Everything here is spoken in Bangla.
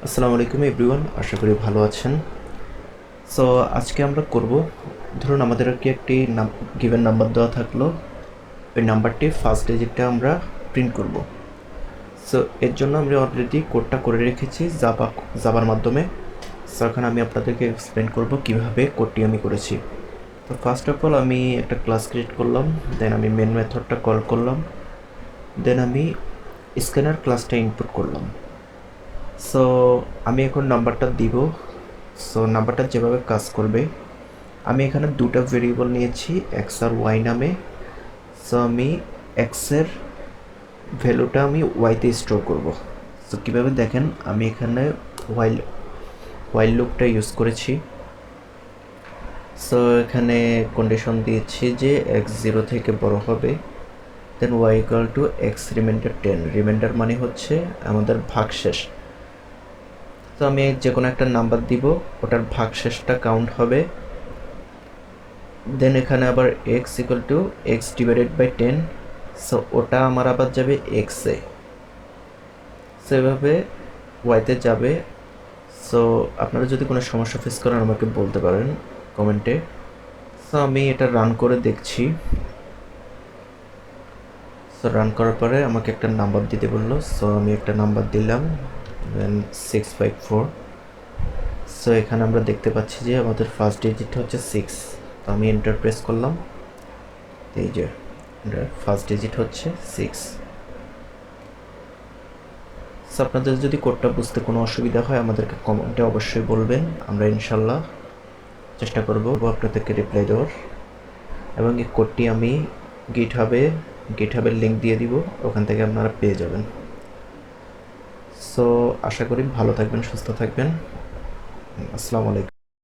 আসসালামু আলাইকুম এভরিওয়ান, আশা করি ভালো আছেন। সো আজকে আমরা করব, ধরুন আমাদেরকে একটি গিভেন নাম্বার দেওয়া থাকলো, ওই নাম্বারটি ফার্স্ট ডিজিটটা আমরা প্রিন্ট করব। সো এর জন্য আমরা অলরেডি কোডটা করে রেখেছি জাভার মাধ্যমে। সো এখন আমি আপনাদেরকে এক্সপ্লেন করব কিভাবে কোডটি আমি করেছি। তো ফার্স্ট অফ অল আমি একটা ক্লাস ক্রিয়েট করলাম, দেন আমি মেন মেথডটা কল করলাম, দেন আমি স্ক্যানার ক্লাসটা ইনপুট করলাম। সো আমি এখন নাম্বারটা দিব। সো নাম্বারটা যেভাবে কাজ করবে, আমি এখানে দুটো ভেরিয়েবল নিয়েছি এক্স আর ওয়াই নামে। সো আমি এক্সের ভ্যালুটা আমি ওয়াইতে স্টোর করব। সো কীভাবে দেখেন, আমি এখানে ওয়াইল লুপটা ইউজ করেছি। সো এখানে কন্ডিশন দিয়েছি যে এক্স 0 থেকে বড় হবে, then y equal to x remainder 10। Remainder মানে হচ্ছে আমাদের ভাগশেষ। তো আমি যে কোনো একটা নাম্বার দিব, ওটার ভাগশেষটা কাউন্ট হবে। দেন এখানে আবার x equal to x divided by 10। So ওটা আমার আবার যাবে এক্সে, সেভাবে ওয়াইতে যাবে। সো আপনারা যদি কোনো সমস্যা ফেস করেন আমাকে বলতে পারেন কমেন্টে। সো আমি এটা রান করে দেখছি। সো রান করার পরে আমাকে একটা নাম্বার দিতে বললো। সো আমি একটা নাম্বার দিলাম, দেন 654। সো এখানে আমরা দেখতে পাচ্ছি যে আমাদের ফার্স্ট ডিজিট হচ্ছে 6। তো আমি এন্টার প্রেস করলাম, এই যে ফার্স্ট ডিজিট হচ্ছে 6। সো আপনাদের যদি কোডটা বুঝতে কোনো অসুবিধা হয় আমাদেরকে কমেন্টে অবশ্যই বলবেন, আমরা ইনশাল্লাহ চেষ্টা করব আপনাদেরকে রিপ্লাই দেওয়ার। এবং এই কোডটি আমি গিটহাবের লিঙ্ক দিয়ে দিব, ওখান থেকে আপনারা পেয়ে যাবেন। সো আশা করি ভালো থাকবেন, সুস্থ থাকবেন। আসসালামু আলাইকুম।